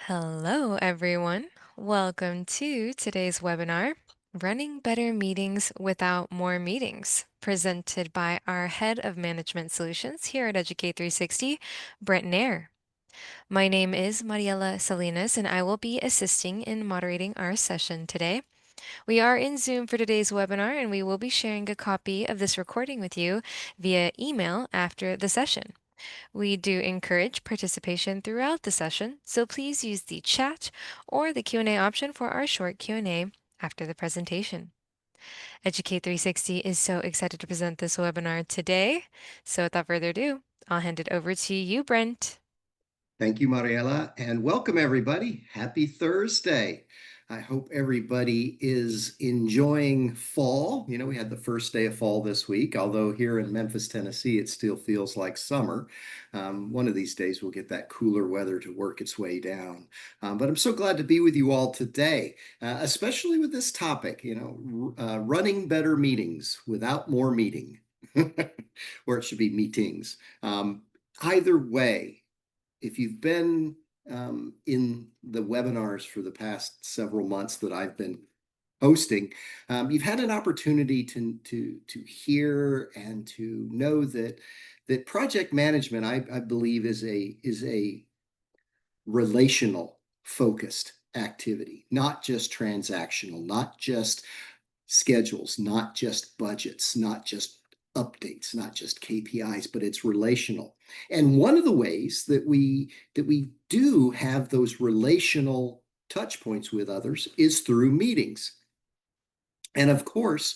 Hello, everyone. Welcome to today's webinar, Running Better Meetings Without More Meetings, presented by our Head of Management Solutions here at Educate 360, Brent Nair. My name is Mariela Salinas, and I will be assisting in moderating our session today. We are in Zoom for today's webinar, and we will be sharing a copy of this recording with you via email after the session. We do encourage participation throughout the session, so please use the chat or the Q&A option for our short Q&A after the presentation. Educate 360 is so excited to present this webinar today. So without further ado, I'll hand it over to you, Brent. Thank you, Mariela, and welcome everybody. Happy Thursday. I hope everybody is enjoying fall. You know, we had the first day of fall this week, although here in Memphis, Tennessee, it still feels like summer. One of these days we'll get that cooler weather to work its way down. But I'm so glad to be with you all today, especially with this topic, running better meetings without more meeting, or it should be meetings. Either way, if you've been in the webinars for the past several months that I've been hosting, you've had an opportunity to hear and to know that project management, I believe, is a relational focused activity, not just transactional, not just schedules, not just budgets, not just updates, not just KPIs, but it's relational. And one of the ways that we do have those relational touch points with others is through meetings. And of course,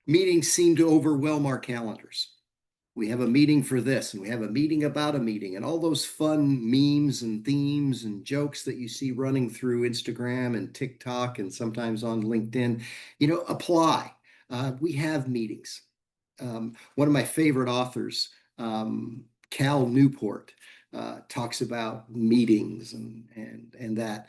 meetings seem to overwhelm our calendars. We have a meeting for this, and we have a meeting about a meeting, and all those fun memes and themes and jokes that you see running through Instagram and TikTok and sometimes on LinkedIn, apply. We have meetings. One of my favorite authors, Cal Newport, talks about meetings and that.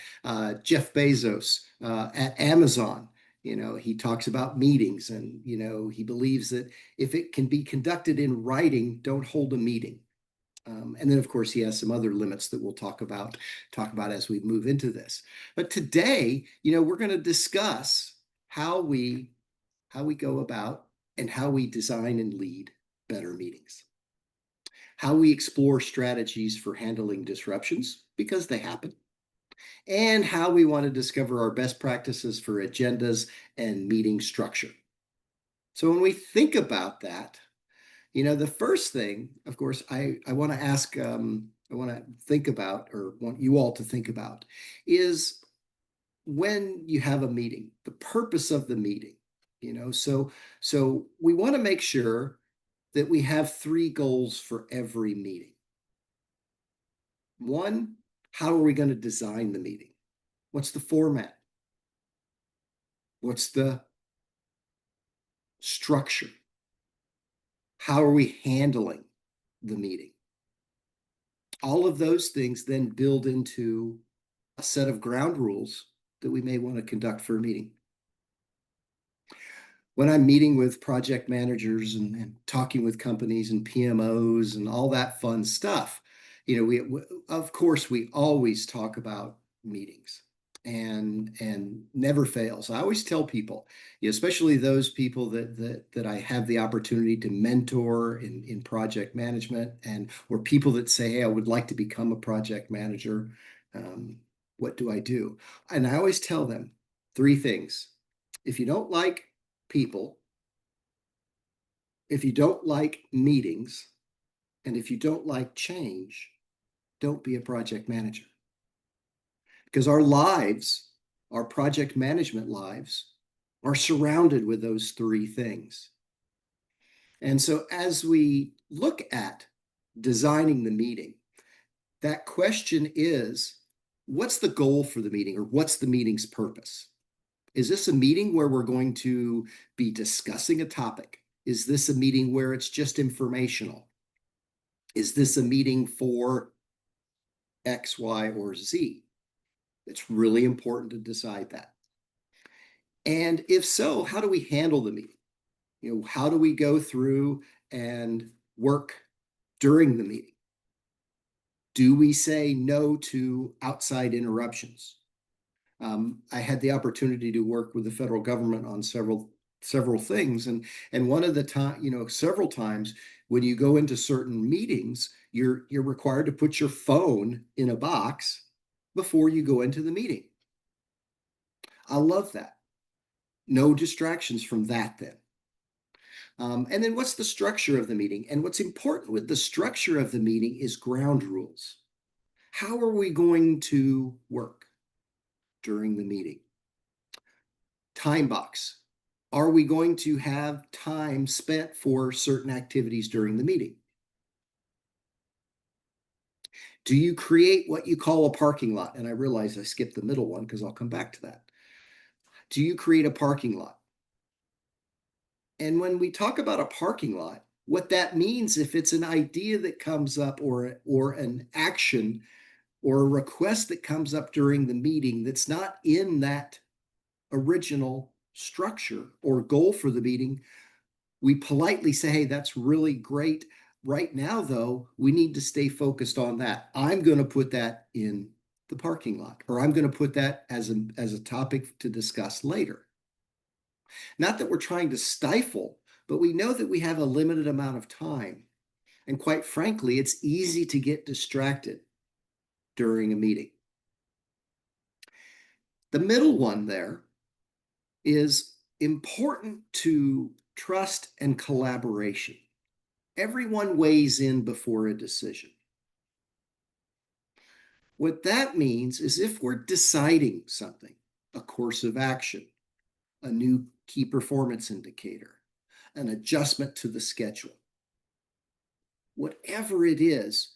Jeff Bezos at Amazon, he talks about meetings, and he believes that if it can be conducted in writing, don't hold a meeting. And then, of course, he has some other limits that we'll talk about as we move into this. But today, we're going to discuss how we go about and how we design and lead better meetings, how we explore strategies for handling disruptions because they happen, and how we want to discover our best practices for agendas and meeting structure. So when we think about that, the first thing, of course, I want to ask, I want to think about, or want you all to think about, is when you have a meeting, the purpose of the meeting. So we want to make sure that we have three goals for every meeting. One, how are we going to design the meeting? What's the format? What's the structure? How are we handling the meeting? All of those things then build into a set of ground rules that we may want to conduct for a meeting. When I'm meeting with project managers and talking with companies and PMOs and all that fun stuff, of course, we always talk about meetings, and never fails. I always tell people, especially those people that I have the opportunity to mentor in project management, or people that say, hey, I would like to become a project manager. What do I do? And I always tell them three things. If you don't like people, if you don't like meetings, and if you don't like change, don't be a project manager. Because our lives, our project management lives, are surrounded with those three things. And so as we look at designing the meeting, that question is, what's the goal for the meeting, or what's the meeting's purpose? Is this a meeting where we're going to be discussing a topic? Is this a meeting where it's just informational? Is this a meeting for X, Y, or Z? It's really important to decide that. And if so, how do we handle the meeting? How do we go through and work during the meeting? Do we say no to outside interruptions? I had the opportunity to work with the federal government on several things, and one of the time, several times when you go into certain meetings, you're required to put your phone in a box before you go into the meeting. I love that. No distractions from that then. And then what's the structure of the meeting? And what's important with the structure of the meeting is ground rules. How are we going to work during the meeting? Time box. Are we going to have time spent for certain activities during the meeting? Do you create what you call a parking lot? And I realize I skipped the middle one because I'll come back to that. Do you create a parking lot? And when we talk about a parking lot, what that means, if it's an idea that comes up or an action or a request that comes up during the meeting that's not in that original structure or goal for the meeting, we politely say, hey, that's really great. Right now, though, we need to stay focused on that. I'm going to put that in the parking lot, or I'm going to put that as a topic to discuss later. Not that we're trying to stifle, but we know that we have a limited amount of time. And quite frankly, it's easy to get distracted during a meeting. The middle one there is important to trust and collaboration. Everyone weighs in before a decision. What that means is if we're deciding something, a course of action, a new key performance indicator, an adjustment to the schedule, whatever it is,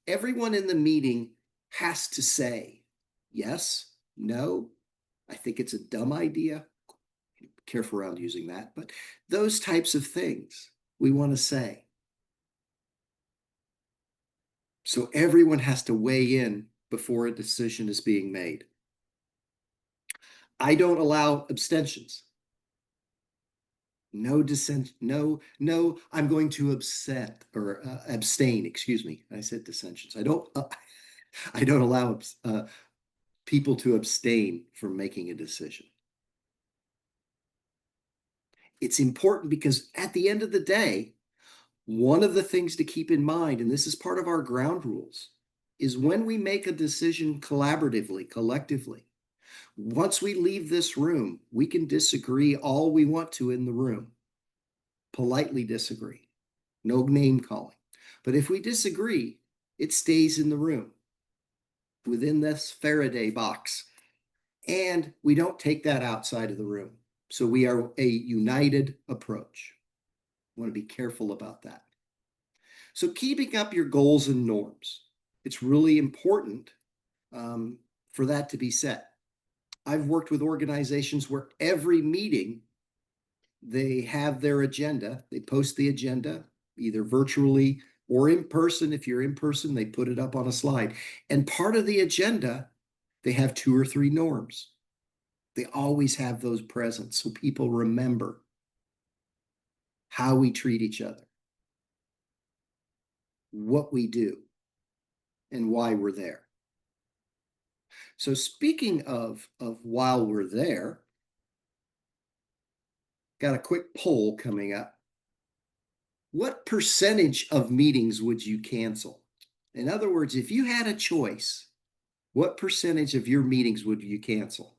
everyone in the meeting has to say yes, no, I think it's a dumb idea. Careful around using that, but those types of things we want to say. So everyone has to weigh in before a decision is being made. I don't allow abstentions. No dissent. No. I'm going to abstain. Excuse me. I said dissensions. I don't. I don't allow people to abstain from making a decision. It's important because at the end of the day, one of the things to keep in mind, and this is part of our ground rules, is when we make a decision collaboratively, collectively, once we leave this room, we can disagree all we want to in the room, politely disagree, no name calling. But if we disagree, it stays in the room within this Faraday box, and we don't take that outside of the room. So we are a united approach. I want to be careful about that. So keeping up your goals and norms, it's really important for that to be set. I've worked with organizations where every meeting, they have their agenda. They post the agenda either virtually or in person. If you're in person, they put it up on a slide. And part of the agenda, they have 2 or 3 norms. They always have those present so people remember how we treat each other, what we do, and why we're there. So speaking of while we're there, got a quick poll coming up. What percentage of meetings would you cancel? In other words, if you had a choice, what percentage of your meetings would you cancel?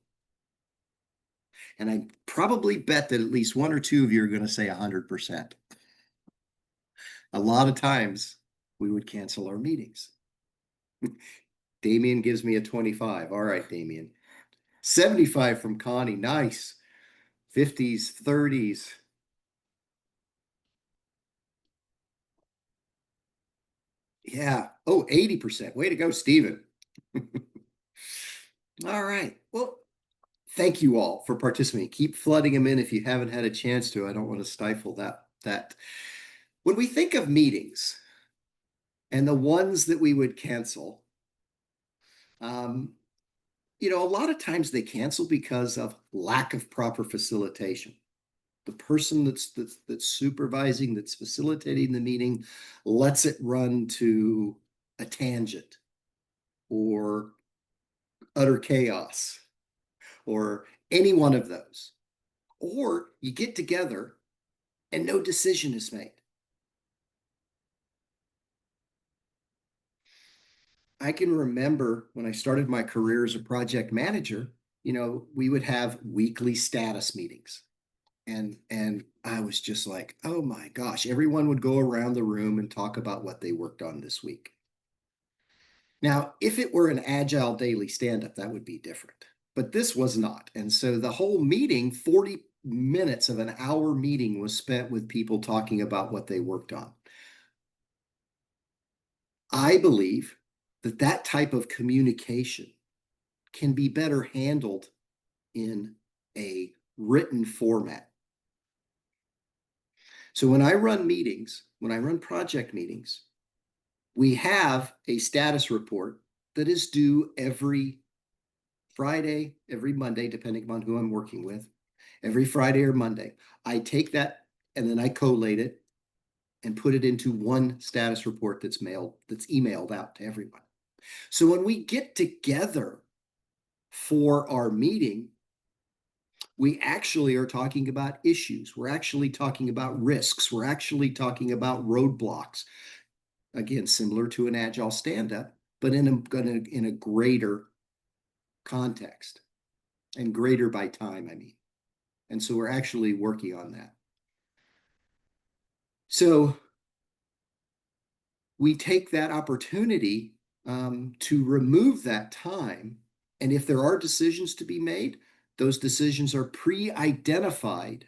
And I probably bet that at least 1 or 2 of you are going to say 100%. A lot of times we would cancel our meetings. Damien gives me a 25. All right, Damien. 75 from Connie. Nice. 50s, 30s. Yeah. Oh, 80%. Way to go, Stephen. All right. Well, thank you all for participating. Keep flooding them in if you haven't had a chance to. I don't want to stifle that. When we think of meetings and the ones that we would cancel, um, a lot of times they cancel because of lack of proper facilitation. The person that's supervising, that's facilitating the meeting, lets it run to a tangent. or utter chaos or any one of those. Or you get together and no decision is made. I can remember when I started my career as a project manager, we would have weekly status meetings. And I was just like, oh my gosh, everyone would go around the room and talk about what they worked on this week. Now, if it were an agile daily stand-up, that would be different. But this was not. And so the whole meeting, 40 minutes of an hour meeting was spent with people talking about what they worked on. I believe that that type of communication can be better handled in a written format. So when I run meetings, when I run project meetings, we have a status report that is due every Friday, every Monday, depending upon who I'm working with, every Friday or Monday. I take that and then I collate it and put it into one status report that's emailed out to everyone. So when we get together for our meeting, we actually are talking about issues. We're actually talking about risks. We're actually talking about roadblocks. Again, similar to an agile stand-up, but in a greater context, and greater by time, I mean. And so we're actually working on that. So we take that opportunity to remove that time. And if there are decisions to be made, those decisions are pre-identified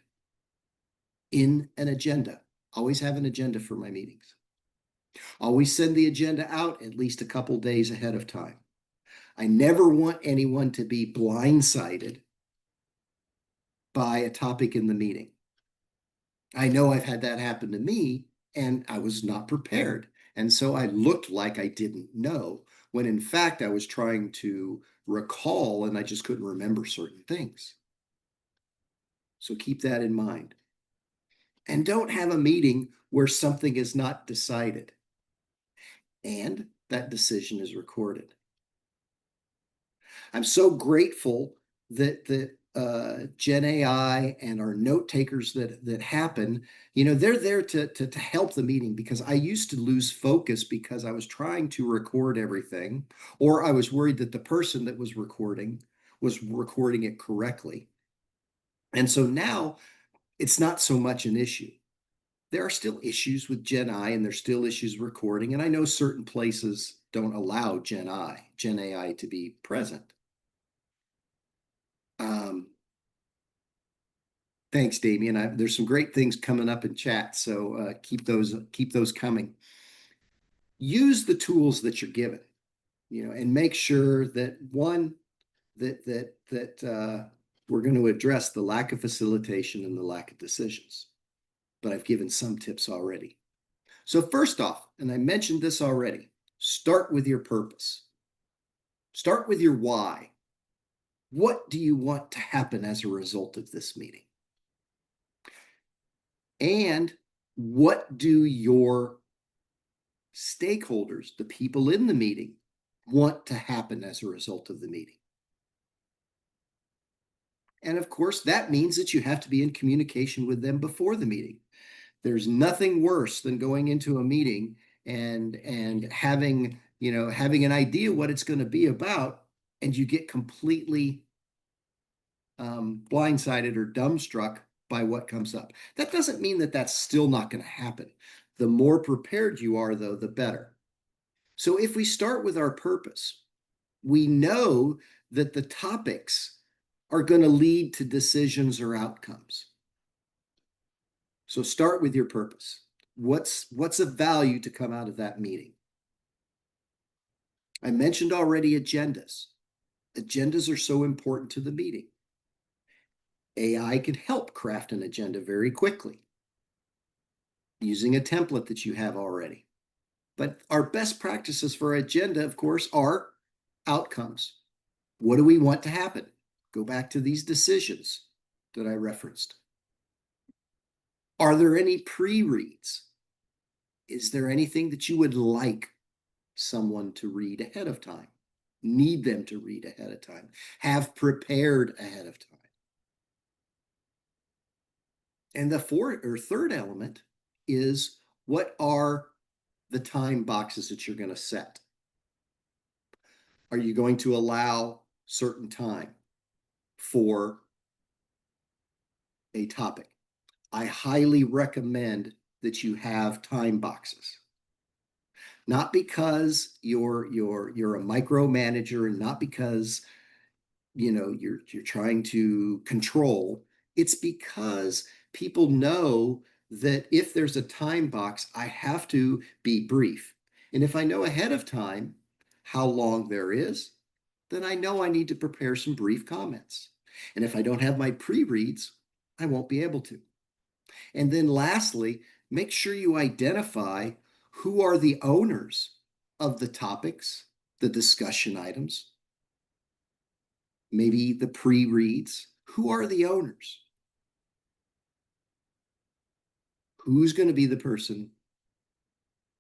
in an agenda. Always have an agenda for my meetings. Always send the agenda out at least a couple days ahead of time. I never want anyone to be blindsided by a topic in the meeting. I know I've had that happen to me, and I was not prepared. And so I looked like I didn't know, when in fact I was trying to recall and I just couldn't remember certain things. So keep that in mind. And don't have a meeting where something is not decided and that decision is recorded. I'm so grateful that Gen AI and our note takers that happen, they're there to help the meeting, because I used to lose focus because I was trying to record everything, or I was worried that the person that was recording it correctly. And so now it's not so much an issue. There are still issues with Gen I, and there's still issues recording. And I know certain places don't allow Gen AI to be present. Um, Thanks, Damien. There's some great things coming up in chat, so keep those coming. Use the tools that you're given, and make sure that we're going to address the lack of facilitation and the lack of decisions. But I've given some tips already. So first off, and I mentioned this already, start with your purpose. Start with your why. What do you want to happen as a result of this meeting? And what do your stakeholders, the people in the meeting, want to happen as a result of the meeting? And of course, that means that you have to be in communication with them before the meeting. There's nothing worse than going into a meeting and having an idea what it's going to be about, and you get completely blindsided or dumbstruck by what comes up. That doesn't mean that that's still not going to happen. The more prepared you are, though, the better. So if we start with our purpose, we know that the topics are going to lead to decisions or outcomes. So start with your purpose. What's of value to come out of that meeting? I mentioned already agendas. Agendas are so important to the meeting. AI can help craft an agenda very quickly using a template that you have already. But our best practices for agenda, of course, are outcomes. What do we want to happen? Go back to these decisions that I referenced. Are there any pre-reads? Is there anything that you would like someone to read ahead of time? need them to read ahead of time, have prepared ahead of time. And the fourth or third element is, what are the time boxes that you're going to set? Are you going to allow certain time for a topic? I highly recommend that you have time boxes. Not because you're a micromanager, and not because you're trying to control. It's because people know that if there's a time box, I have to be brief. And if I know ahead of time how long there is, then I know I need to prepare some brief comments. And if I don't have my pre-reads, I won't be able to. And then lastly, make sure you identify who are the owners of the topics, the discussion items, maybe the pre-reads. Who are the owners? Who's going to be the person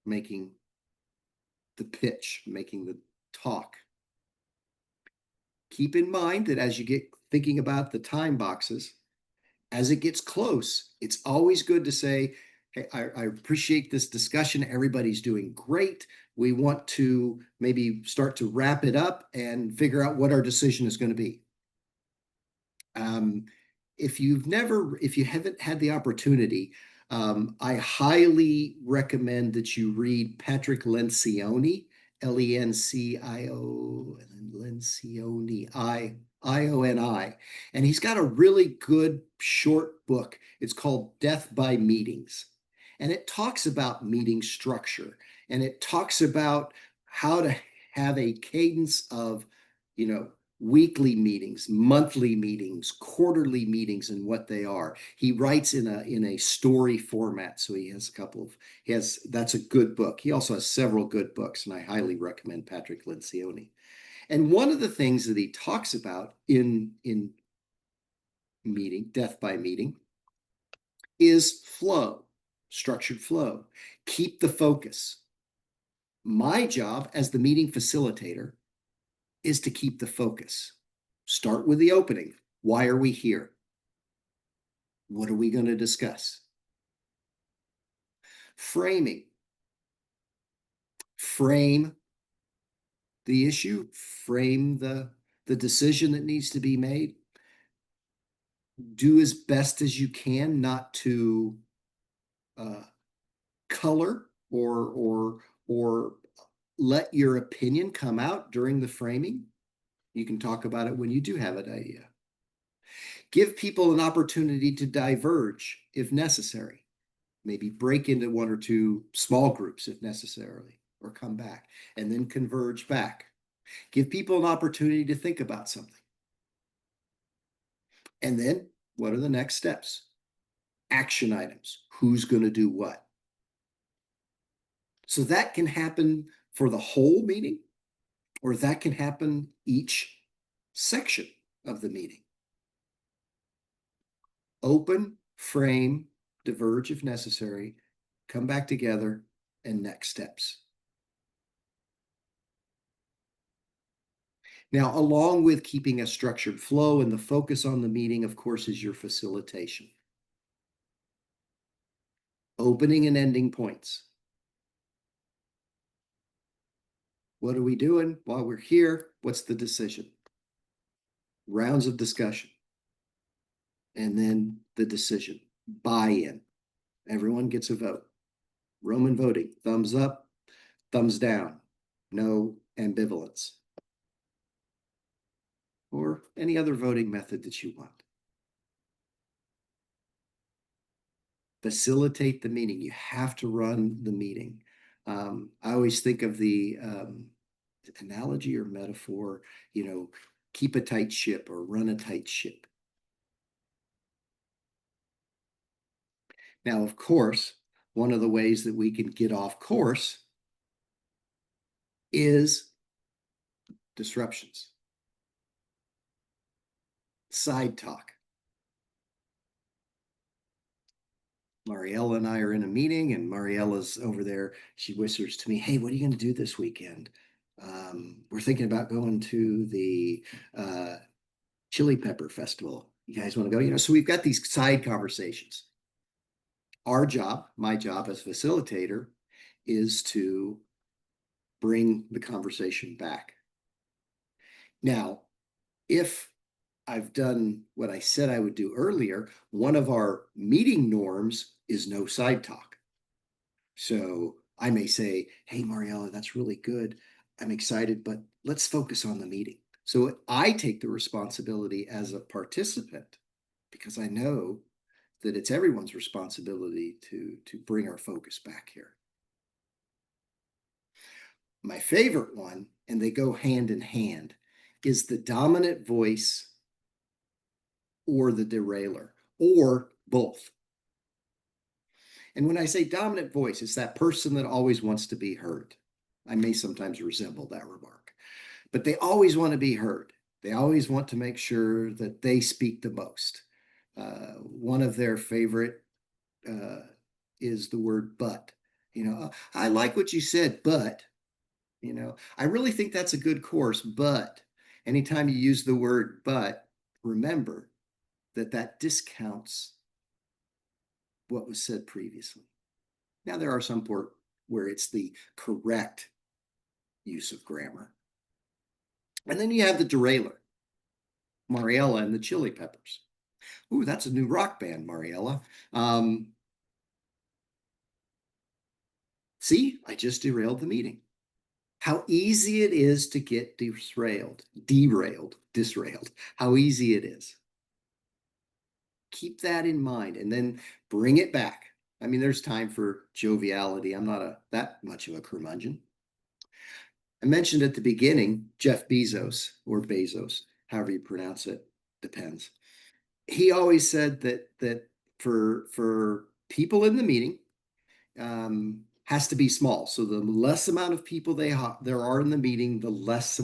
making the pitch, making the talk? Keep in mind that as you get thinking about the time boxes, as it gets close, it's always good to say, hey, I appreciate this discussion. Everybody's doing great. We want to maybe start to wrap it up and figure out what our decision is going to be. Um, if you haven't had the opportunity, I highly recommend that you read Patrick Lencioni, Lencio, Lencioni, Ioni, and he's got a really good short book. It's called Death by Meetings, and it talks about meeting structure, and it talks about how to have a cadence of, you know, weekly meetings, monthly meetings, quarterly meetings, and what they are. He writes in a story format, so he has a couple of he has that's a good book. He also has several good books, and I highly recommend Patrick Lencioni. And one of the things that he talks about in meeting, death by meeting, is flow, structured flow. Keep the focus. My job as the meeting facilitator is to keep the focus. Start with the opening. Why are we here? What are we going to discuss? Framing. Frame the issue, frame the decision that needs to be made. Do as best as you can not to uh, color or let your opinion come out during the framing. You can talk about it when you do have an idea. Give people an opportunity to diverge if necessary. Maybe break into one or two small groups if necessary, or come back and then converge back. Give people an opportunity to think about something. And then what are the next steps? Action items. Who's going to do what? So that can happen for the whole meeting, or that can happen each section of the meeting. Open, frame, diverge if necessary, come back together, and next steps. Now, along with keeping a structured flow and the focus on the meeting, of course, is your facilitation. Opening and ending points. What are we doing while we're here? What's the decision? Rounds of discussion. And then the decision. Buy-in. Everyone gets a vote. Roman voting. Thumbs up, thumbs down. No ambivalence. Or any other voting method that you want. Facilitate the meeting. You have to run the meeting. I always think of the analogy or metaphor, keep a tight ship or run a tight ship. Now, of course, one of the ways that we can get off course is disruptions, side talk. Mariella and I are in a meeting, and Mariella's over there. She whispers to me, "Hey, what are you going to do this weekend?" We're thinking about going to the uh, Chili Pepper Festival. You guys want to go? So we've got these side conversations. Our job, my job as facilitator, is to bring the conversation back. Now, if I've done what I said I would do earlier, one of our meeting norms is no side talk. So I may say, hey, Mariella, that's really good. I'm excited, but let's focus on the meeting. So I take the responsibility as a participant because I know that it's everyone's responsibility to bring our focus back here. My favorite one, and they go hand in hand, is the dominant voice or the derailer, or both. And when I say dominant voice, it's that person that always wants to be heard. I may sometimes resemble that remark, but they always want to be heard. They always want to make sure that they speak the most. One of their favorite uh, is the word but. I like what you said, but, I really think that's a good course. But anytime you use the word but, remember that that discounts what was said previously. Now, there are some where it's the correct use of grammar. And then you have the derailer, Mariella and the Chili Peppers. Ooh, that's a new rock band, Mariella. See, I just derailed the meeting. How easy it is to get disrailed, how easy it is. Keep that in mind and then bring it back. I mean, there's time for joviality. I'm not that much of a curmudgeon. I mentioned at the beginning, Jeff Bezos or Bezos, however you pronounce it, depends. He always said that for people in the meeting, has to be small. So the less amount of people there are in the meeting, the lesser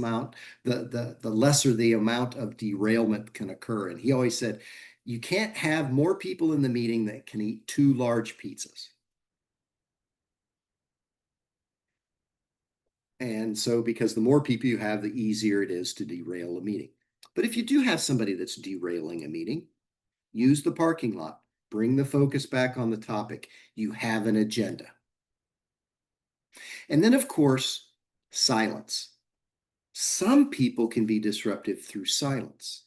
the amount of derailment can occur. And he always said, you can't have more people in the meeting that can eat two large pizzas. And so, because the more people you have, the easier it is to derail a meeting. But if you do have somebody that's derailing a meeting, use the parking lot, bring the focus back on the topic. You have an agenda. And then, of course, silence. Some people can be disruptive through silence.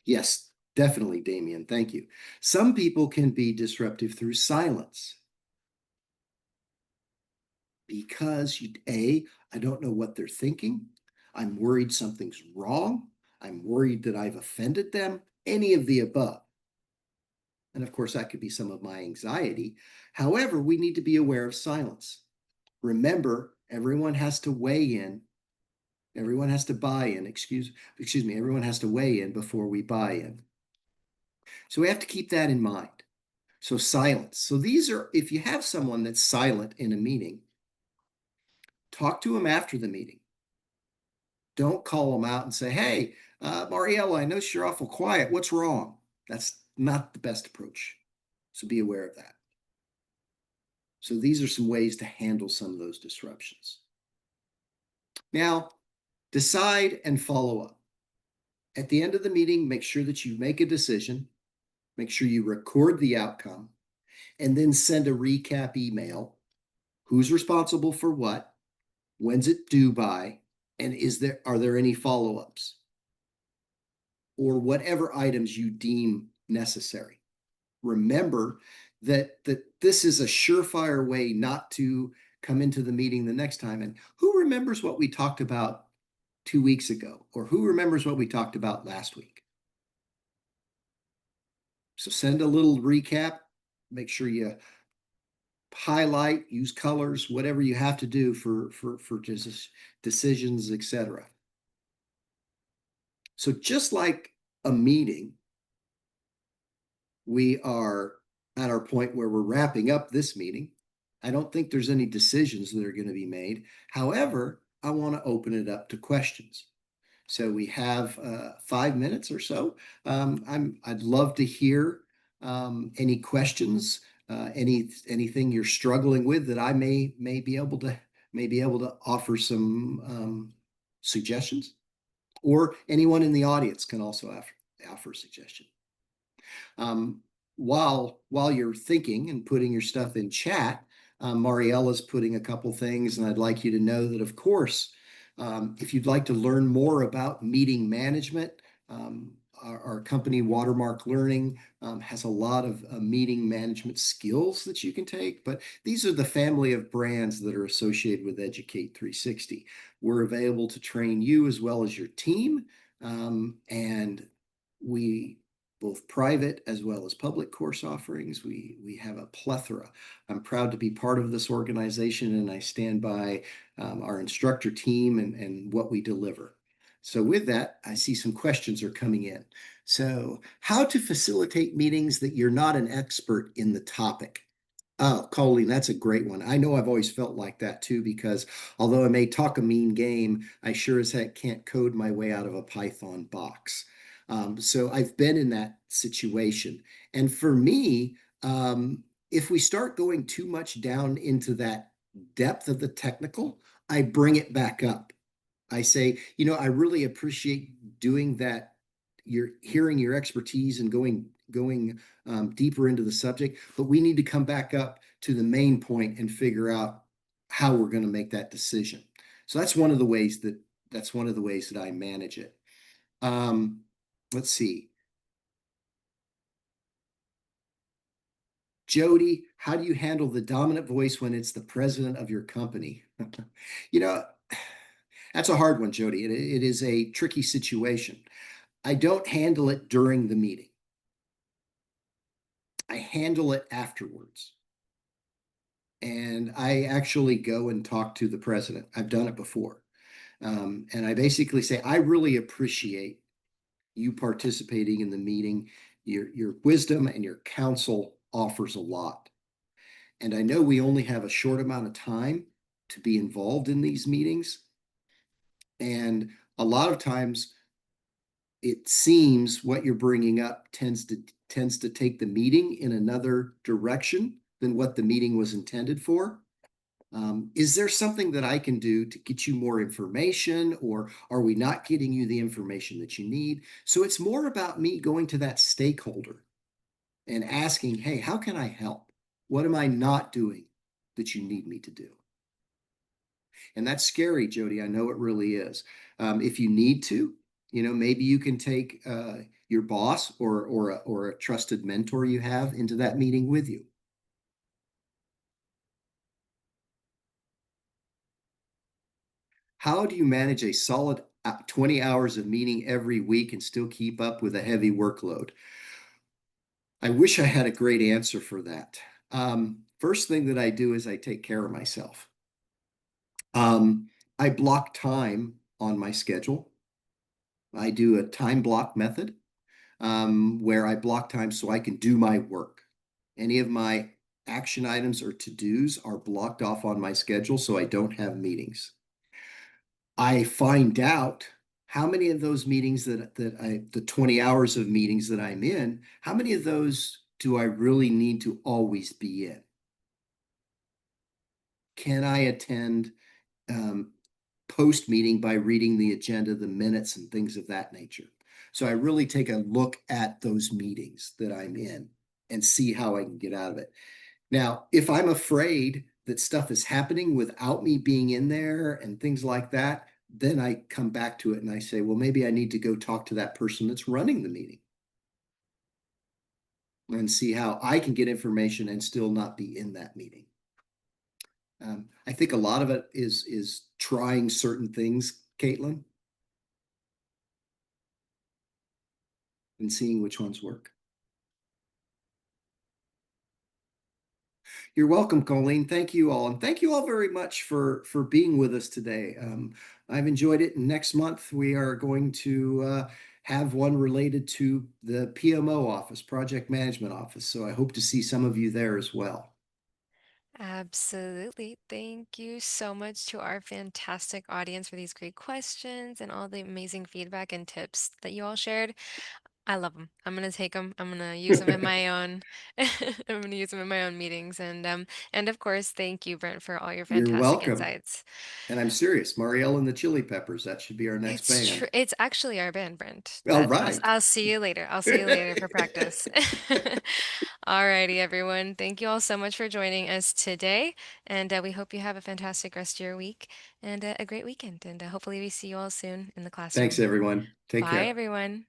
Yes, definitely, Damien. Thank you. Some people can be disruptive through silence because I don't know what they're thinking. I'm worried something's wrong. I'm worried that I've offended them. Any of the above. And of course, that could be some of my anxiety. However, we need to be aware of silence. Remember, everyone has to weigh in. Everyone has to buy in. Excuse me. Everyone has to weigh in before we buy in. So we have to keep that in mind. So silence. So these are, if you have someone that's silent in a meeting, talk to them after the meeting. Don't call them out and say, hey, Mariella, I know you're awful quiet. What's wrong? That's not the best approach. So be aware of that. So these are some ways to handle some of those disruptions. Now, decide and follow up. At the end of the meeting, make sure that you make a decision, make sure you record the outcome, and then send a recap email. Who's responsible for what? When's it due by? And are there any follow-ups? Or whatever items you deem necessary. Remember that this is a surefire way not to come into the meeting the next time. And who remembers what we talked about 2 weeks ago? Or who remembers what we talked about last week? So send a little recap. Make sure you highlight, use colors, whatever you have to do for decisions, etc. So just like a meeting, we are at our point where we're wrapping up this meeting. I don't think there's any decisions that are going to be made. However, I want to open it up to questions. So we have 5 minutes or so. I'd love to hear any questions. anything you're struggling with that I may be able to offer some suggestions, or anyone in the audience can also offer suggestion. Um, while you're thinking and putting your stuff in chat, Mariella's putting a couple things, and I'd like you to know that, of course, if you'd like to learn more about meeting management, our company Watermark Learning has a lot of meeting management skills that you can take, but these are the family of brands that are associated with Educate 360. We're available to train you as well as your team, and we both private as well as public course offerings. We have a plethora. I'm proud to be part of this organization, and I stand by our instructor team and what we deliver. So with that, I see some questions are coming in. So, how to facilitate meetings that you're not an expert in the topic? Oh, Colleen, that's a great one. I know I've always felt like that too, because although I may talk a mean game, I sure as heck can't code my way out of a Python box. So I've been in that situation. And for me, if we start going too much down into that depth of the technical, I bring it back up. I say, I really appreciate doing that. You're hearing your expertise and going deeper into the subject, but we need to come back up to the main point and figure out how we're going to make that decision. So that's one of the ways that I manage it. Um, let's see. Jody, how do you handle the dominant voice when it's the president of your company? you know, that's a hard one, Jody. It is a tricky situation. I don't handle it during the meeting. I handle it afterwards. And I actually go and talk to the president. I've done it before. And I basically say, I really appreciate you participating in the meeting. Your wisdom and your counsel offers a lot. And I know we only have a short amount of time to be involved in these meetings. And a lot of times it seems what you're bringing up tends to take the meeting in another direction than what the meeting was intended for. Is there something that I can do to get you more information, or are we not getting you the information that you need? So it's more about me going to that stakeholder and asking, hey, how can I help? What am I not doing that you need me to do? And that's scary, Jody. I know it really is. If you need to, maybe you can take your boss or a trusted mentor you have into that meeting with you. How do you manage a solid 20 hours of meeting every week and still keep up with a heavy workload? I wish I had a great answer for that. First thing that I do is I take care of myself. I block time on my schedule. I do a time block method where I block time so I can do my work. Any of my action items or to-dos are blocked off on my schedule so I don't have meetings. I find out how many of those meetings the 20 hours of meetings that I'm in, how many of those do I really need to always be in? Can I attend um, post meeting by reading the agenda, the minutes, and things of that nature? So I really take a look at those meetings that I'm in and see how I can get out of it. Now, if I'm afraid that stuff is happening without me being in there and things like that, then I come back to it and I say, well, maybe I need to go talk to that person that's running the meeting and see how I can get information and still not be in that meeting. I think a lot of it is trying certain things, Caitlin, and seeing which ones work. You're welcome, Colleen. Thank you all, and thank you all very much for being with us today. I've enjoyed it. And next month we are going to have one related to the PMO office, Project Management Office. So I hope to see some of you there as well. Absolutely. Thank you so much to our fantastic audience for these great questions and all the amazing feedback and tips that you all shared. I love them. I'm gonna take them. I'm gonna use them in my own I'm gonna use them in my own meetings, and of course, thank you, Brent, for all your You're fantastic welcome. insights. And I'm serious. Marielle and the Chili Peppers, that should be our next It's band. true. It's actually our band, Brent. All That right. I'll see you later. I'll see you later for practice. Alrighty, everyone. Thank you all so much for joining us today, and we hope you have a fantastic rest of your week and a great weekend. And hopefully, we see you all soon in the Thanks, classroom. everyone. Take Bye, care. everyone.